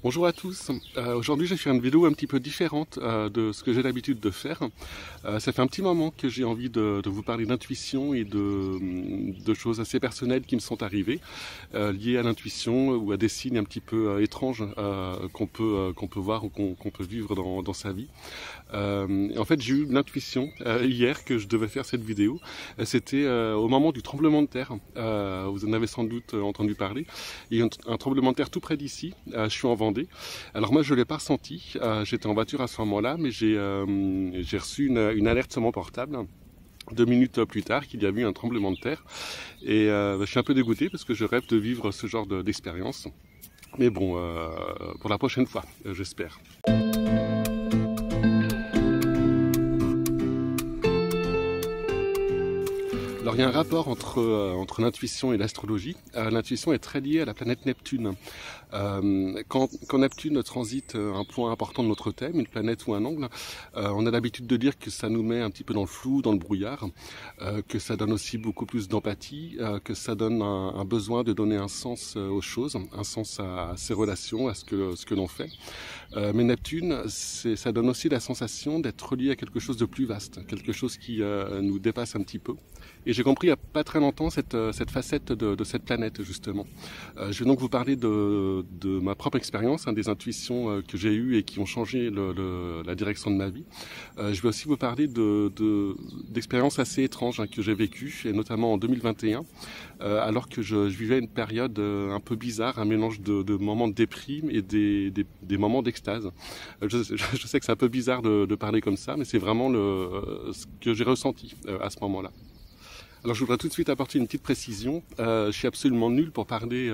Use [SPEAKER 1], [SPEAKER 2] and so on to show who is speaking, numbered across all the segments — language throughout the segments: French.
[SPEAKER 1] Bonjour à tous. Aujourd'hui, j'ai fait une vidéo un petit peu différente de ce que j'ai l'habitude de faire. Ça fait un petit moment que j'ai envie de vous parler d'intuition et de choses assez personnelles qui me sont arrivées, liées à l'intuition ou à des signes un petit peu étranges qu'on peut voir ou qu'on peut vivre dans sa vie. Et en fait, j'ai eu l'intuition hier que je devais faire cette vidéo. C'était au moment du tremblement de terre. Vous en avez sans doute entendu parler. Il y a un tremblement de terre tout près d'ici. Je suis en Vendée. Alors moi, je l'ai pas ressenti. J'étais en voiture à ce moment-là, mais j'ai reçu une alerte sur mon portable. 2 minutes plus tard, qu'il y a eu un tremblement de terre. Et je suis un peu dégoûté parce que je rêve de vivre ce genre d'expérience. Mais bon, pour la prochaine fois, j'espère. Alors il y a un rapport entre l'intuition et l'astrologie. L'intuition est très liée à la planète Neptune. Quand Neptune transite un point important de notre thème, une planète ou un angle, on a l'habitude de dire que ça nous met un petit peu dans le flou, dans le brouillard, que ça donne aussi beaucoup plus d'empathie, que ça donne un besoin de donner un sens aux choses, un sens à ses relations, à ce que l'on fait. Mais Neptune, ça donne aussi la sensation d'être relié à quelque chose de plus vaste, quelque chose qui nous dépasse un petit peu. Et j'ai compris il n'y a pas très longtemps cette facette de cette planète, justement. Je vais donc vous parler de ma propre expérience, des intuitions que j'ai eues et qui ont changé la direction de ma vie. Je vais aussi vous parler d'expériences assez étranges que j'ai vécues, et notamment en 2021, alors que je vivais une période un peu bizarre, un mélange de moments de déprime et des moments d'extase. Je sais que c'est un peu bizarre de parler comme ça, mais c'est vraiment ce que j'ai ressenti à ce moment-là. Alors je voudrais tout de suite apporter une petite précision. Je suis absolument nul pour parler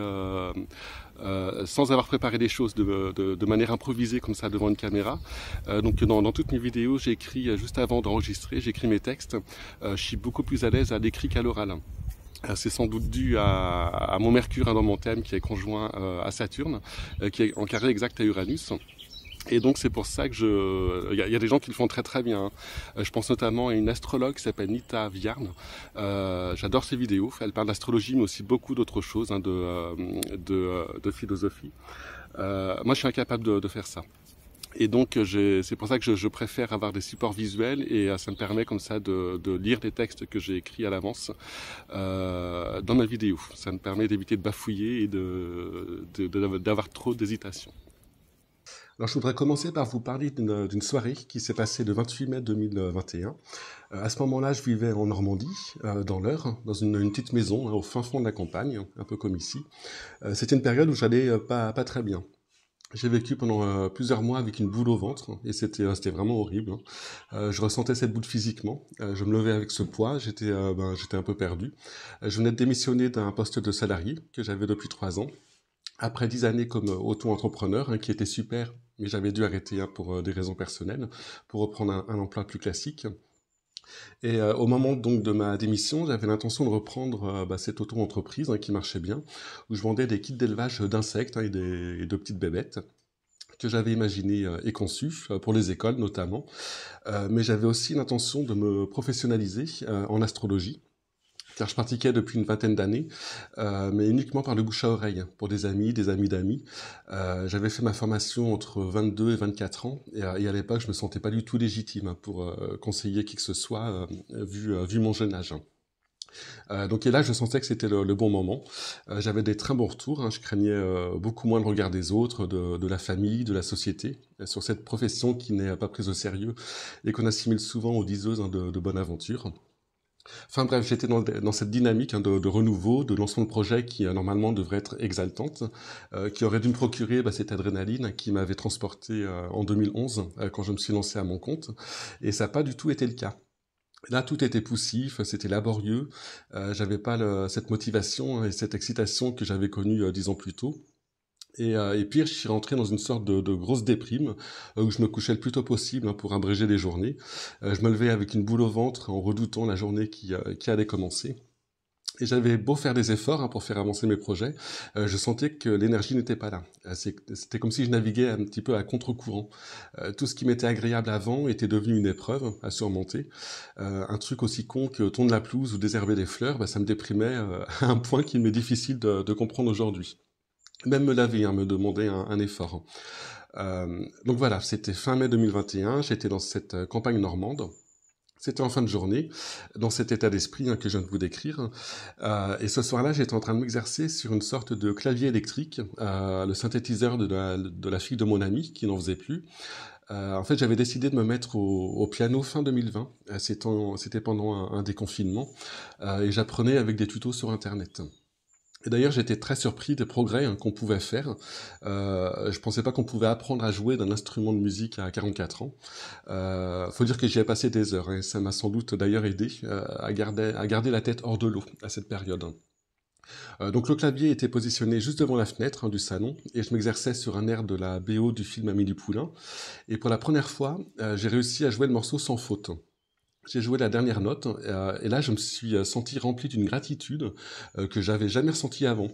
[SPEAKER 1] sans avoir préparé les choses de manière improvisée comme ça devant une caméra. Donc dans toutes mes vidéos, j'écris juste avant d'enregistrer, j'écris mes textes. Je suis beaucoup plus à l'aise à l'écrit qu'à l'oral. C'est sans doute dû à mon Mercure dans mon thème qui est conjoint à Saturne, qui est en carré exact à Uranus. Et donc c'est pour ça que il y a des gens qui le font très très bien. Je pense notamment à une astrologue qui s'appelle Nita Viarn. J'adore ses vidéos. Elle parle d'astrologie, mais aussi beaucoup d'autres choses, de philosophie. Moi, je suis incapable de faire ça. Et donc c'est pour ça que je préfère avoir des supports visuels et ça me permet comme ça de lire les textes que j'ai écrits à l'avance dans ma vidéo. Ça me permet d'éviter de bafouiller et d'avoir trop d'hésitation. Alors je voudrais commencer par vous parler d'une soirée qui s'est passée le 28 mai 2021. À ce moment-là, je vivais en Normandie, dans l'Eure, dans une petite maison au fin fond de la campagne, un peu comme ici. C'était une période où j'allais pas très bien. J'ai vécu pendant plusieurs mois avec une boule au ventre et c'était vraiment horrible. Je ressentais cette boule physiquement. Je me levais avec ce poids. J'étais un peu perdu. Je venais de démissionner d'un poste de salarié que j'avais depuis 3 ans. Après 10 années comme auto-entrepreneur, qui était super, mais j'avais dû arrêter pour des raisons personnelles, pour reprendre un emploi plus classique. Et au moment donc de ma démission, j'avais l'intention de reprendre cette auto-entreprise qui marchait bien, où je vendais des kits d'élevage d'insectes et de petites bébêtes que j'avais imaginé et conçu pour les écoles notamment. Mais j'avais aussi l'intention de me professionnaliser en astrologie, car je pratiquais depuis une vingtaine d'années, mais uniquement par le bouche à oreille, pour des amis d'amis. J'avais fait ma formation entre 22 et 24 ans, et à l'époque, je me sentais pas du tout légitime pour conseiller qui que ce soit, vu mon jeune âge. Donc et là, je sentais que c'était le bon moment. J'avais des très bons retours, je craignais beaucoup moins le regard des autres, de la famille, de la société, sur cette profession qui n'est pas prise au sérieux et qu'on assimile souvent aux diseuses de bonne aventure. Enfin bref, j'étais dans cette dynamique de renouveau, de lancement de projet qui normalement devrait être exaltante, qui aurait dû me procurer cette adrénaline qui m'avait transporté en 2011 quand je me suis lancé à mon compte, et ça n'a pas du tout été le cas. Là, tout était poussif, c'était laborieux, j'avais pas cette motivation et cette excitation que j'avais connue 10 ans plus tôt. Et pire, je suis rentré dans une sorte de grosse déprime où je me couchais le plus tôt possible pour abréger les journées. Je me levais avec une boule au ventre en redoutant la journée qui allait commencer. Et j'avais beau faire des efforts pour faire avancer mes projets, je sentais que l'énergie n'était pas là. C'était comme si je naviguais un petit peu à contre-courant. Tout ce qui m'était agréable avant était devenu une épreuve à surmonter. Un truc aussi con que tondre la pelouse ou désherber les fleurs, ça me déprimait à un point qu'il m'est difficile de comprendre aujourd'hui. Même me laver, me demander un effort. Donc voilà, c'était fin mai 2021, j'étais dans cette campagne normande. C'était en fin de journée, dans cet état d'esprit que je viens de vous décrire. Et ce soir-là, j'étais en train de m'exercer sur une sorte de clavier électrique, le synthétiseur de la fille de mon ami, qui n'en faisait plus. En fait, j'avais décidé de me mettre au piano fin 2020. C'était pendant un déconfinement. Et j'apprenais avec des tutos sur Internet. Et d'ailleurs, j'étais très surpris des progrès qu'on pouvait faire. Je pensais pas qu'on pouvait apprendre à jouer d'un instrument de musique à 44 ans. Faut dire que j'y ai passé des heures, et ça m'a sans doute d'ailleurs aidé à garder la tête hors de l'eau à cette période. Donc le clavier était positionné juste devant la fenêtre du salon, et je m'exerçais sur un air de la BO du film Amélie Poulain. Et pour la première fois, j'ai réussi à jouer le morceau sans faute. J'ai joué la dernière note, et là je me suis senti rempli d'une gratitude que j'avais jamais ressentie avant.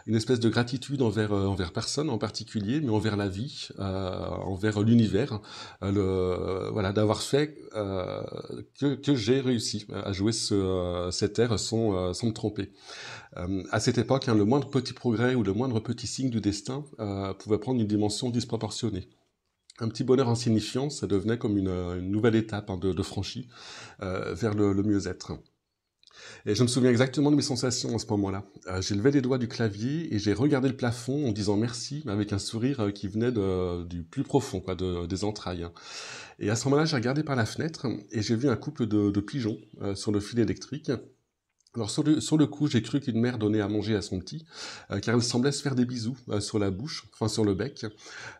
[SPEAKER 1] Une espèce de gratitude envers personne en particulier, mais envers la vie, envers l'univers, voilà, d'avoir fait que j'ai réussi à jouer cet air sans me tromper. À cette époque, le moindre petit progrès ou le moindre petit signe du destin pouvait prendre une dimension disproportionnée. Un petit bonheur insignifiant, ça devenait comme une nouvelle étape de franchie vers le mieux-être. Et je me souviens exactement de mes sensations à ce moment-là. J'ai levé les doigts du clavier et j'ai regardé le plafond en disant merci, avec un sourire qui venait du plus profond, des entrailles. Et à ce moment-là, j'ai regardé par la fenêtre et j'ai vu un couple de pigeons sur le fil électrique. Alors sur le coup, j'ai cru qu'une mère donnait à manger à son petit, car elle semblait se faire des bisous sur la bouche, enfin sur le bec.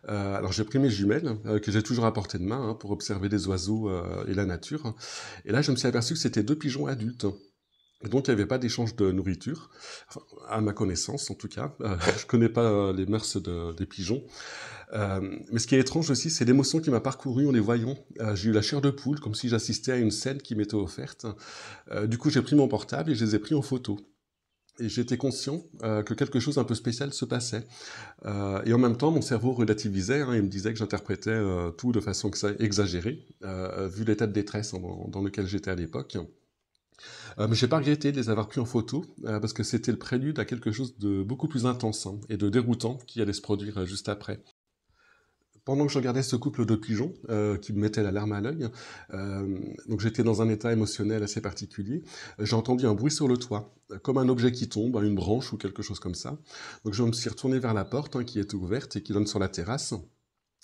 [SPEAKER 1] Alors j'ai pris mes jumelles, que j'ai toujours à portée de main, pour observer les oiseaux et la nature. Et là, je me suis aperçu que c'était deux pigeons adultes. Et donc il n'y avait pas d'échange de nourriture, enfin, à ma connaissance en tout cas. Je connais pas les mœurs des pigeons. Mais ce qui est étrange aussi, c'est l'émotion qui m'a parcouru en les voyant. J'ai eu la chair de poule, comme si j'assistais à une scène qui m'était offerte. Du coup, j'ai pris mon portable et je les ai pris en photo. Et j'étais conscient que quelque chose un peu spécial se passait. Et en même temps, mon cerveau relativisait, et me disait que j'interprétais tout de façon exagérée, vu l'état de détresse dans lequel j'étais à l'époque. Mais j'ai pas regretté de les avoir pris en photo, parce que c'était le prélude à quelque chose de beaucoup plus intense et de déroutant qui allait se produire juste après. Pendant que je regardais ce couple de pigeons qui me mettait la larme à l'œil, donc j'étais dans un état émotionnel assez particulier, j'ai entendu un bruit sur le toit, comme un objet qui tombe, une branche ou quelque chose comme ça. Donc je me suis retourné vers la porte qui était ouverte et qui donne sur la terrasse.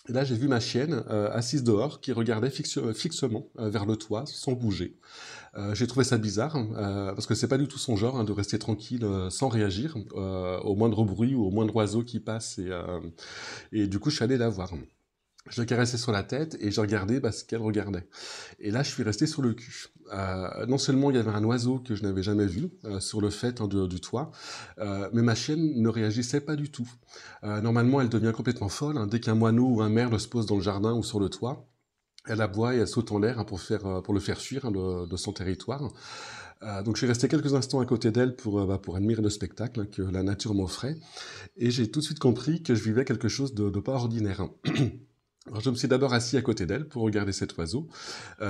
[SPEAKER 1] Et là, j'ai vu ma chienne assise dehors, qui regardait fixement vers le toit, sans bouger. J'ai trouvé ça bizarre, parce que c'est pas du tout son genre de rester tranquille sans réagir au moindre bruit ou au moindre oiseau qui passe. Et du coup, je suis allé la voir. Je la caressais sur la tête et je regardais ce qu'elle regardait. Et là, je suis resté sur le cul. Non seulement il y avait un oiseau que je n'avais jamais vu sur le fait du toit, mais ma chienne ne réagissait pas du tout. Normalement, elle devient complètement folle dès qu'un moineau ou un merle se pose dans le jardin ou sur le toit. Elle aboie et elle saute en l'air pour le faire fuir de son territoire. Donc je suis resté quelques instants à côté d'elle pour admirer le spectacle que la nature m'offrait. Et j'ai tout de suite compris que je vivais quelque chose de pas ordinaire. Alors je me suis d'abord assis à côté d'elle pour regarder cet oiseau.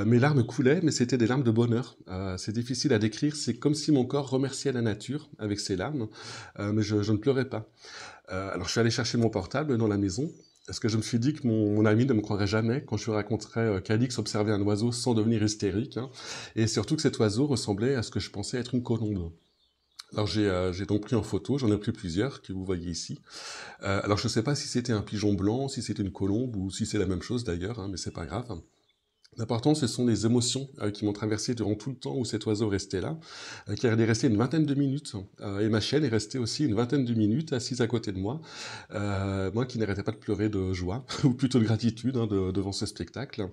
[SPEAKER 1] Mes larmes coulaient, mais c'était des larmes de bonheur. C'est difficile à décrire, c'est comme si mon corps remerciait la nature avec ses larmes, mais je ne pleurais pas. Alors je suis allé chercher mon portable dans la maison, parce que je me suis dit que mon ami ne me croirait jamais quand je lui raconterais qu'Alix observait un oiseau sans devenir hystérique, et surtout que cet oiseau ressemblait à ce que je pensais être une colombe. Alors j'ai donc pris en photo, j'en ai pris plusieurs que vous voyez ici. Alors je ne sais pas si c'était un pigeon blanc, si c'était une colombe ou si c'est la même chose d'ailleurs, mais c'est pas grave. L'important, ce sont les émotions qui m'ont traversé durant tout le temps où cet oiseau restait là, car il est resté une vingtaine de minutes, et ma chienne est restée aussi une vingtaine de minutes assise à côté de moi, moi qui n'arrêtais pas de pleurer de joie, ou plutôt de gratitude devant ce spectacle.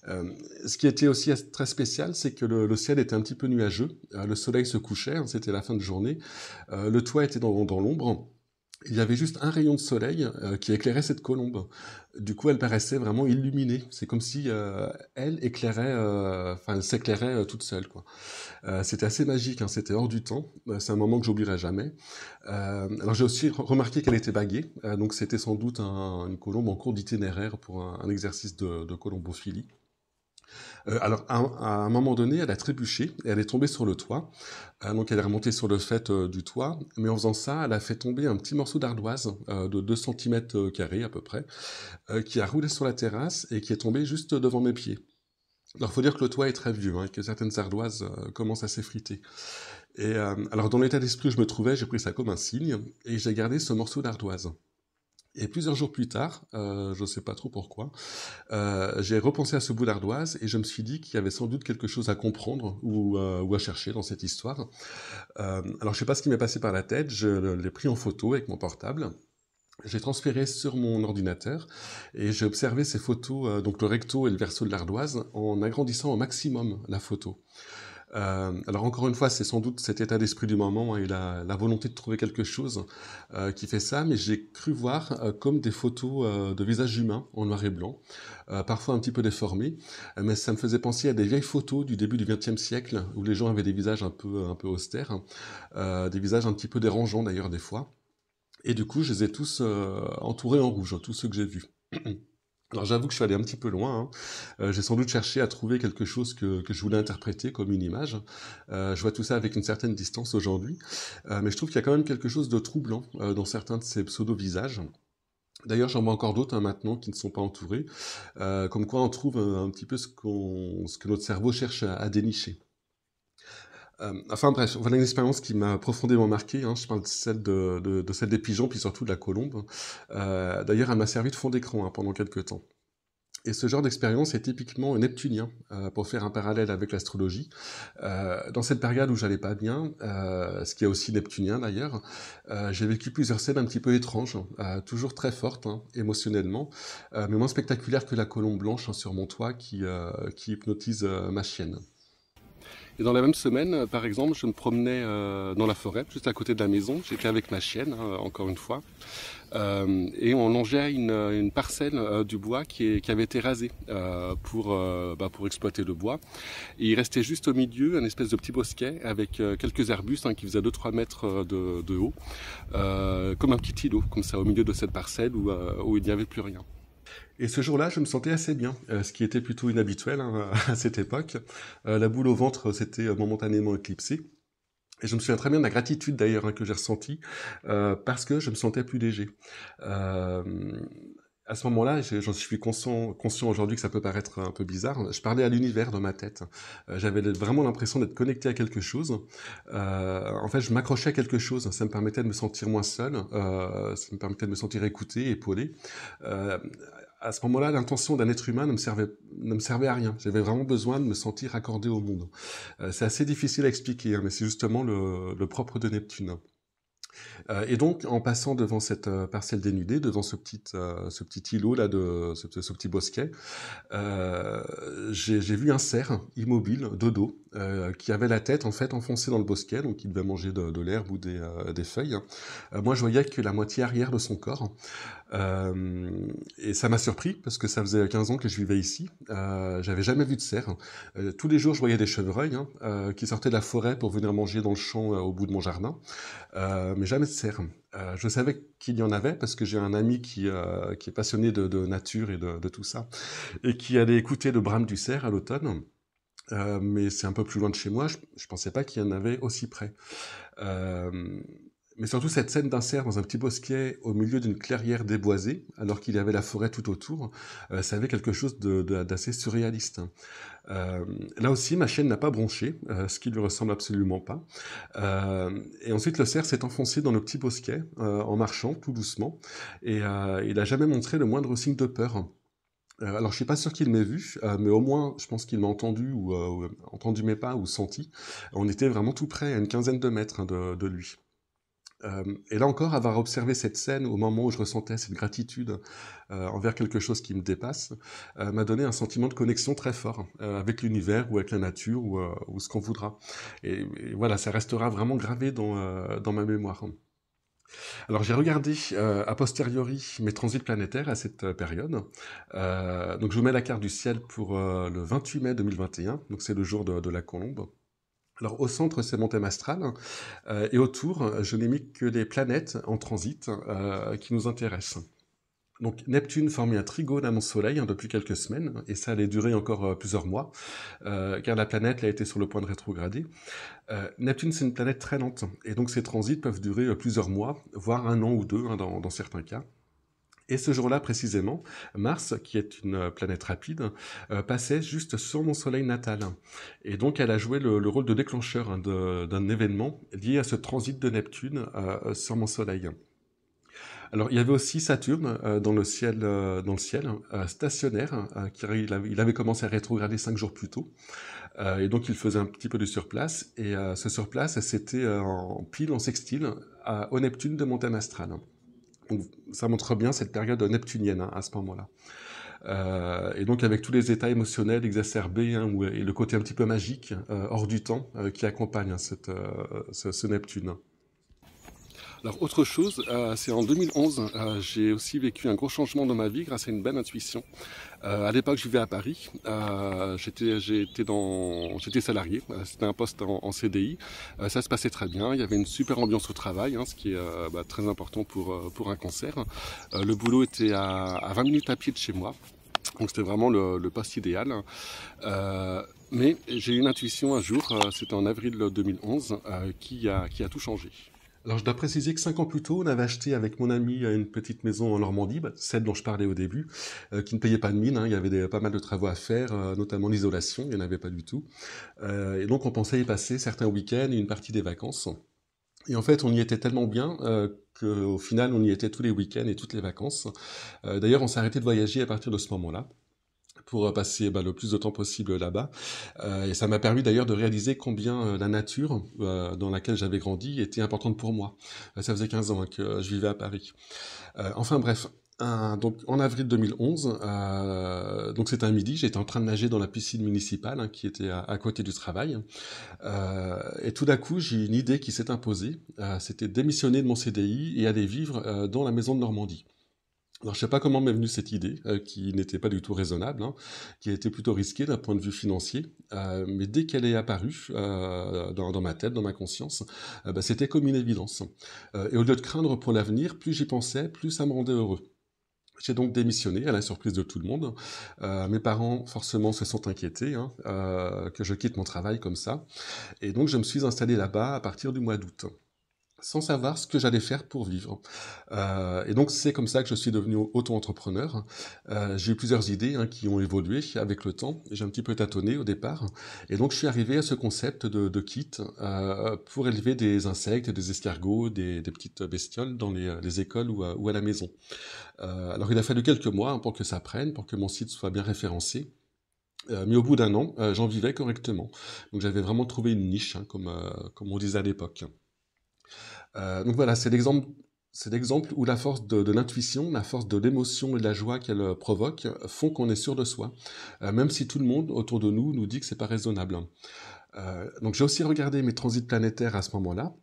[SPEAKER 1] Ce qui était aussi très spécial, c'est que le ciel était un petit peu nuageux, le soleil se couchait, c'était la fin de journée, le toit était dans l'ombre. Il y avait juste un rayon de soleil qui éclairait cette colombe. Du coup, elle paraissait vraiment illuminée. C'est comme si elle éclairait, elle s'éclairait toute seule, quoi. C'était assez magique, c'était hors du temps. C'est un moment que j'oublierai jamais. Alors j'ai aussi remarqué qu'elle était baguée, donc c'était sans doute une colombe en cours d'itinéraire pour un exercice de colombophilie. Alors, à un moment donné, elle a trébuché et elle est tombée sur le toit. Donc, elle est remontée sur le fait du toit. Mais en faisant ça, elle a fait tomber un petit morceau d'ardoise de 2 centimètres carrés à peu près, qui a roulé sur la terrasse et qui est tombé juste devant mes pieds. Alors, faut dire que le toit est très vieux, hein, que certaines ardoises commencent à s'effriter. Et alors, dans l'état d'esprit où je me trouvais, j'ai pris ça comme un signe et j'ai gardé ce morceau d'ardoise. Et plusieurs jours plus tard, je ne sais pas trop pourquoi, j'ai repensé à ce bout d'ardoise et je me suis dit qu'il y avait sans doute quelque chose à comprendre ou à chercher dans cette histoire. Alors je sais pas ce qui m'est passé par la tête, je l'ai pris en photo avec mon portable. J'ai transféré sur mon ordinateur et j'ai observé ces photos, donc le recto et le verso de l'ardoise, en agrandissant au maximum la photo. Alors encore une fois, c'est sans doute cet état d'esprit du moment hein, et la volonté de trouver quelque chose qui fait ça, mais j'ai cru voir comme des photos de visages humains en noir et blanc, parfois un petit peu déformés, mais ça me faisait penser à des vieilles photos du début du XXe siècle où les gens avaient des visages un peu austères, hein, des visages un petit peu dérangeants d'ailleurs des fois. Et du coup, je les ai tous entourés en rouge, tous ceux que j'ai vus. Alors j'avoue que je suis allé un petit peu loin, hein. J'ai sans doute cherché à trouver quelque chose que je voulais interpréter comme une image. Je vois tout ça avec une certaine distance aujourd'hui, mais je trouve qu'il y a quand même quelque chose de troublant dans certains de ces pseudo-visages. D'ailleurs, j'en vois encore d'autres hein, maintenant qui ne sont pas entourés, comme quoi on trouve un petit peu ce que notre cerveau cherche à dénicher. Enfin bref, voilà une expérience qui m'a profondément marqué. Hein. Je parle de de celle des pigeons, puis surtout de la colombe. D'ailleurs, elle m'a servi de fond d'écran hein, pendant quelques temps. Et ce genre d'expérience est typiquement neptunien, pour faire un parallèle avec l'astrologie. Dans cette période où j'allais pas bien, ce qui est aussi neptunien d'ailleurs, j'ai vécu plusieurs scènes un petit peu étranges, toujours très fortes hein, émotionnellement, mais moins spectaculaires que la colombe blanche hein, sur mon toit qui hypnotise ma chienne. Et dans la même semaine, par exemple, je me promenais dans la forêt, juste à côté de la maison. J'étais avec ma chienne, hein, encore une fois. Et on longeait une parcelle du bois qui avait été rasée pour exploiter le bois. Et il restait juste au milieu un espèce de petit bosquet avec quelques arbustes hein, qui faisaient 2-3 mètres de haut, comme un petit îlot, comme ça, au milieu de cette parcelle où il n'y avait plus rien. Et ce jour-là, je me sentais assez bien, ce qui était plutôt inhabituel hein, à cette époque. La boule au ventre s'était momentanément éclipsée. Et je me souviens très bien de la gratitude d'ailleurs hein, que j'ai ressentie parce que je me sentais plus léger. Euh, à ce moment-là, j'en suis conscient aujourd'hui que ça peut paraître un peu bizarre. Je parlais à l'univers dans ma tête. J'avais vraiment l'impression d'être connecté à quelque chose. En fait, je m'accrochais à quelque chose. Ça me permettait de me sentir moins seul. Ça me permettait de me sentir écouté, épaulé. Euh, à ce moment-là, l'intention d'un être humain ne me servait à rien. J'avais vraiment besoin de me sentir accordé au monde. C'est assez difficile à expliquer, hein, mais c'est justement le propre de Neptune. Et donc, en passant devant cette parcelle dénudée, devant ce petit îlot là, ce petit bosquet, j'ai vu un cerf immobile, de dos, qui avait la tête en fait enfoncée dans le bosquet, donc il devait manger de l'herbe ou des feuilles. Moi, je voyais que la moitié arrière de son corps. Et ça m'a surpris parce que ça faisait 15 ans que je vivais ici. J'avais jamais vu de cerf. Tous les jours, je voyais des chevreuils hein, qui sortaient de la forêt pour venir manger dans le champ au bout de mon jardin, mais jamais de cerf. Je savais qu'il y en avait parce que j'ai un ami qui est passionné de nature et de tout ça et qui allait écouter le brame du cerf à l'automne. Mais c'est un peu plus loin de chez moi. Je pensais pas qu'il y en avait aussi près. Euh, mais surtout cette scène d'un cerf dans un petit bosquet au milieu d'une clairière déboisée, alors qu'il y avait la forêt tout autour, ça avait quelque chose d'assez surréaliste. Là aussi, ma chienne n'a pas bronché, ce qui lui ressemble absolument pas. Et ensuite, le cerf s'est enfoncé dans le petit bosquet en marchant tout doucement, et il n'a jamais montré le moindre signe de peur. Alors, je suis pas sûr qu'il m'ait vu, mais au moins, je pense qu'il m'a entendu ou entendu mes pas ou senti. On était vraiment tout près, à une quinzaine de mètres hein, de lui. Et là encore, avoir observé cette scène au moment où je ressentais cette gratitude envers quelque chose qui me dépasse, m'a donné un sentiment de connexion très fort avec l'univers ou avec la nature ou ce qu'on voudra. Et voilà, ça restera vraiment gravé dans ma mémoire. Alors j'ai regardé a posteriori mes transits planétaires à cette période. Donc je vous mets la carte du ciel pour le 28 mai 2021, donc c'est le jour de la colombe. Alors au centre, c'est mon thème astral, et autour, je n'ai mis que les planètes en transit qui nous intéressent. Donc Neptune formait un trigone à mon Soleil depuis quelques semaines, et ça allait durer encore plusieurs mois, car la planète là, était sur le point de rétrograder. Neptune, c'est une planète très lente, et donc ces transits peuvent durer plusieurs mois, voire un an ou deux dans certains cas. Et ce jour-là précisément, Mars, qui est une planète rapide, passait juste sur mon Soleil natal. Et donc elle a joué le rôle de déclencheur d'un événement lié à ce transit de Neptune sur mon Soleil. Alors, il y avait aussi Saturne dans le ciel stationnaire, il avait commencé à rétrograder 5 jours plus tôt, et donc il faisait un petit peu de surplace, et ce surplace, c'était en pile, en sextile, au Neptune de mon thème astral. Donc, ça montre bien cette période neptunienne à ce moment-là. Et donc avec tous les états émotionnels exacerbés et le côté un petit peu magique, hors du temps, qui accompagne ce Neptune. Alors autre chose, c'est en 2011, j'ai aussi vécu un gros changement dans ma vie grâce à une belle intuition. À l'époque, je vivais à Paris, j'étais salarié, c'était un poste en CDI, ça se passait très bien, il y avait une super ambiance au travail, ce qui est très important pour un concert. Le boulot était à 20 minutes à pied de chez moi, donc c'était vraiment le poste idéal. Mais j'ai eu une intuition un jour, c'était en avril 2011, qui a tout changé. Alors je dois préciser que 5 ans plus tôt, on avait acheté avec mon ami une petite maison en Normandie, celle dont je parlais au début, qui ne payait pas de mine, il y avait pas mal de travaux à faire, notamment l'isolation, il n'y en avait pas du tout. Et donc on pensait y passer certains week-ends et une partie des vacances. Et en fait, on y était tellement bien qu'au final, on y était tous les week-ends et toutes les vacances. D'ailleurs, on s'est arrêté de voyager à partir de ce moment-là pour passer le plus de temps possible là-bas. Et ça m'a permis d'ailleurs de réaliser combien la nature dans laquelle j'avais grandi était importante pour moi. Ça faisait 15 ans que je vivais à Paris. Enfin bref, donc en avril 2011, donc c'était un midi, j'étais en train de nager dans la piscine municipale qui était à côté du travail. Et tout d'un coup, j'ai une idée qui s'est imposée. C'était démissionner de mon CDI et aller vivre dans la maison de Normandie. Alors, je sais pas comment m'est venue cette idée, qui n'était pas du tout raisonnable, qui a été plutôt risquée d'un point de vue financier, mais dès qu'elle est apparue dans ma tête, dans ma conscience, c'était comme une évidence. Et au lieu de craindre pour l'avenir, plus j'y pensais, plus ça me rendait heureux. J'ai donc démissionné à la surprise de tout le monde. Mes parents, forcément, se sont inquiétés que je quitte mon travail comme ça. Et donc, je me suis installé là-bas à partir du mois d'août, sans savoir ce que j'allais faire pour vivre. Et donc c'est comme ça que je suis devenu auto-entrepreneur. J'ai eu plusieurs idées qui ont évolué avec le temps. J'ai un petit peu tâtonné au départ. Et donc je suis arrivé à ce concept de kit pour élever des insectes, des escargots, des petites bestioles dans les écoles ou à la maison. Alors il a fallu quelques mois pour que ça prenne, pour que mon site soit bien référencé. Mais au bout d'un an, j'en vivais correctement. Donc j'avais vraiment trouvé une niche, comme on disait à l'époque. Donc voilà, c'est l'exemple où la force de l'intuition, la force de l'émotion et de la joie qu'elle provoque font qu'on est sûr de soi, même si tout le monde autour de nous nous dit que c'est pas raisonnable. Donc j'ai aussi regardé mes transits planétaires à ce moment-là.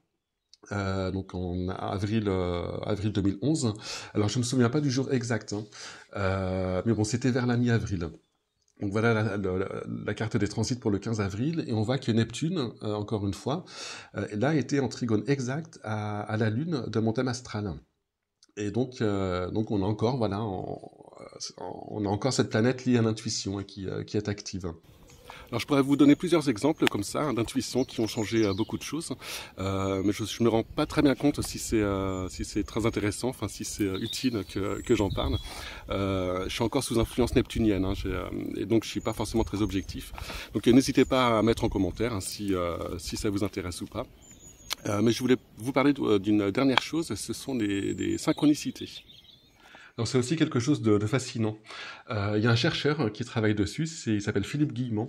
[SPEAKER 1] Donc en avril 2011. Alors je me souviens pas du jour exact, mais bon, c'était vers la mi-avril. Donc voilà la carte des transits pour le 15 avril, et on voit que Neptune, encore une fois, là était en trigone exact à la Lune de mon thème astral. Et donc on a encore, on a encore cette planète liée à l'intuition qui est active. Alors je pourrais vous donner plusieurs exemples comme ça d'intuitions qui ont changé beaucoup de choses, mais je ne me rends pas très bien compte si c'est très intéressant, enfin si c'est utile que j'en parle. Je suis encore sous influence neptunienne, et donc je suis pas forcément très objectif. Donc n'hésitez pas à mettre en commentaire si ça vous intéresse ou pas. Mais je voulais vous parler d'une dernière chose, ce sont des synchronicités. Alors c'est aussi quelque chose de fascinant. Il y a un chercheur qui travaille dessus, il s'appelle Philippe Guillemont.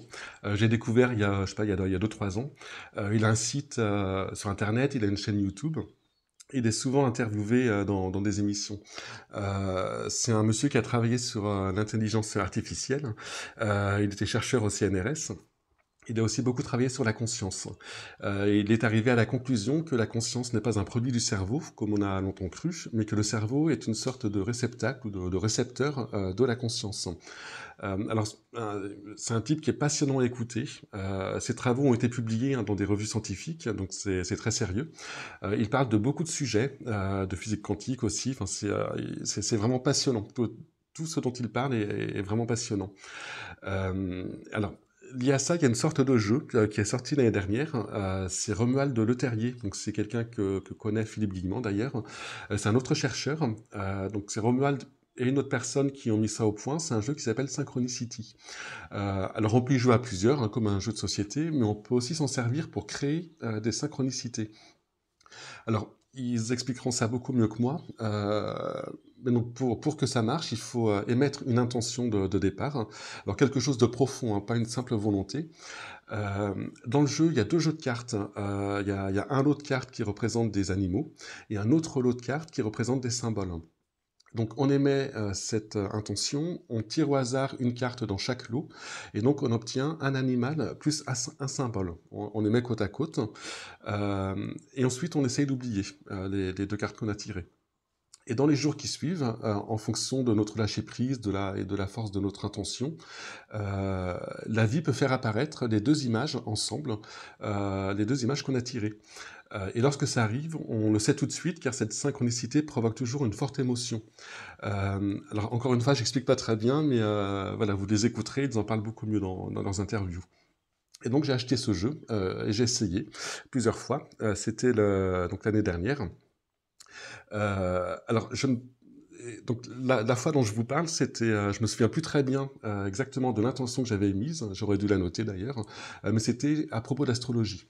[SPEAKER 1] J'ai découvert il y a 2-3 ans. Il a un site sur Internet, il a une chaîne YouTube. Il est souvent interviewé dans des émissions. C'est un monsieur qui a travaillé sur l'intelligence artificielle. Il était chercheur au CNRS. Il a aussi beaucoup travaillé sur la conscience. Il est arrivé à la conclusion que la conscience n'est pas un produit du cerveau, comme on a longtemps cru, mais que le cerveau est une sorte de réceptacle ou de récepteur de la conscience. Alors, c'est un type qui est passionnant à écouter. Ses travaux ont été publiés dans des revues scientifiques, donc c'est très sérieux. Il parle de beaucoup de sujets, de physique quantique aussi. Enfin, c'est vraiment passionnant. Tout ce dont il parle est vraiment passionnant. Alors, lié à ça, il y a une sorte de jeu qui est sorti l'année dernière. C'est Romuald Leterrier, donc c'est quelqu'un que connaît Philippe Guillemant d'ailleurs. C'est un autre chercheur. Donc c'est Romuald et une autre personne qui ont mis ça au point. C'est un jeu qui s'appelle Synchronicity. Alors on peut y jouer à plusieurs, comme un jeu de société, mais on peut aussi s'en servir pour créer des synchronicités. Alors, ils expliqueront ça beaucoup mieux que moi. Mais donc pour que ça marche, il faut émettre une intention de départ. Alors quelque chose de profond, hein, pas une simple volonté. Dans le jeu, il y a deux jeux de cartes. Il y a un lot de cartes qui représente des animaux et un autre lot de cartes qui représente des symboles. Donc on émet cette intention, on tire au hasard une carte dans chaque lot, et donc on obtient un animal plus un symbole. On les met côte à côte, et ensuite on essaye d'oublier les deux cartes qu'on a tirées. Et dans les jours qui suivent, en fonction de notre lâcher-prise et de la force de notre intention, la vie peut faire apparaître les deux images ensemble, les deux images qu'on a tirées. Et lorsque ça arrive, on le sait tout de suite, car cette synchronicité provoque toujours une forte émotion. Alors encore une fois, j'explique pas très bien, mais voilà, vous les écouterez, ils en parlent beaucoup mieux dans leurs interviews. Et donc j'ai acheté ce jeu et j'ai essayé plusieurs fois. C'était donc l'année dernière. Alors donc la fois dont je vous parle, c'était, je me souviens plus très bien exactement de l'intention que j'avais émise. J'aurais dû la noter d'ailleurs, mais c'était à propos d'astrologie.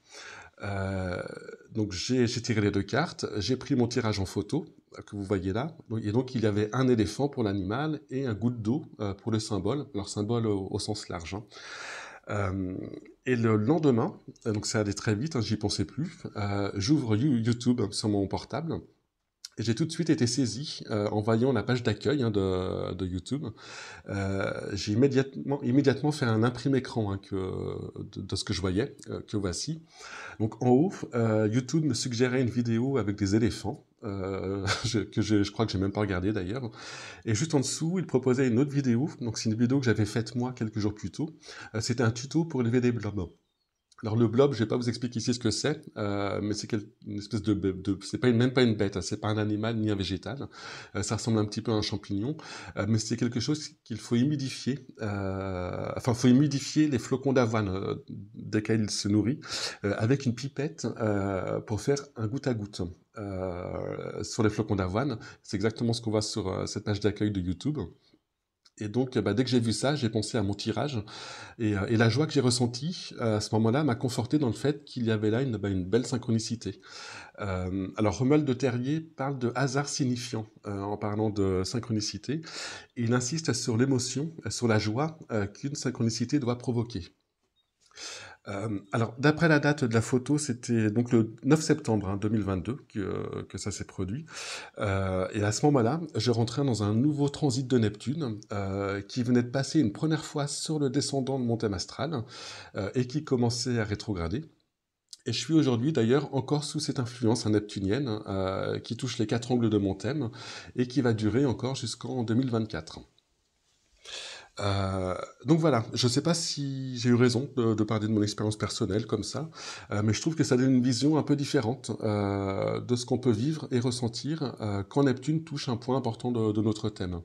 [SPEAKER 1] Donc j'ai tiré les deux cartes, j'ai pris mon tirage en photo que vous voyez là, et donc il y avait un éléphant pour l'animal et un goutte d'eau pour le symbole, leur symbole au sens large. Et le lendemain, donc ça allait très vite, hein, j'y pensais plus, j'ouvre YouTube sur mon portable. Et j'ai tout de suite été saisi en voyant la page d'accueil de YouTube. J'ai immédiatement fait un imprimé-écran de ce que je voyais, que voici. Donc en haut, YouTube me suggérait une vidéo avec des éléphants, je crois que j'ai même pas regardé d'ailleurs. Et juste en dessous, il proposait une autre vidéo. Donc c'est une vidéo que j'avais faite moi quelques jours plus tôt. C'était un tuto pour élever des blobs. Alors le blob, je vais pas vous expliquer ici ce que c'est, mais c'est une espèce c'est pas même pas une bête, hein, c'est pas un animal ni un végétal. Ça ressemble un petit peu à un champignon, mais c'est quelque chose qu'il faut humidifier. Enfin, faut humidifier les flocons d'avoine desquels il se nourrit avec une pipette pour faire un goutte à goutte. Sur les flocons d'avoine, c'est exactement ce qu'on voit sur cette page d'accueil de YouTube. Et donc, dès que j'ai vu ça, j'ai pensé à mon tirage. Et la joie que j'ai ressentie à ce moment-là m'a conforté dans le fait qu'il y avait là une belle synchronicité. Alors, Romuald Leterrier parle de hasard signifiant en parlant de synchronicité. Il insiste sur l'émotion, sur la joie qu'une synchronicité doit provoquer. Alors, d'après la date de la photo, c'était donc le 9 septembre 2022 que ça s'est produit. Et à ce moment-là, je rentrais dans un nouveau transit de Neptune qui venait de passer une première fois sur le descendant de mon thème astral et qui commençait à rétrograder. Et je suis aujourd'hui d'ailleurs encore sous cette influence neptunienne qui touche les 4 angles de mon thème et qui va durer encore jusqu'en 2024. Donc voilà, je ne sais pas si j'ai eu raison de parler de mon expérience personnelle comme ça, mais je trouve que ça donne une vision un peu différente de ce qu'on peut vivre et ressentir quand Neptune touche un point important de notre thème.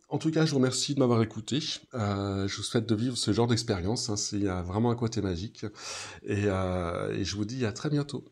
[SPEAKER 1] En tout cas, je vous remercie de m'avoir écouté. Je vous souhaite de vivre ce genre d'expérience. C'est vraiment un côté magique. Et je vous dis à très bientôt.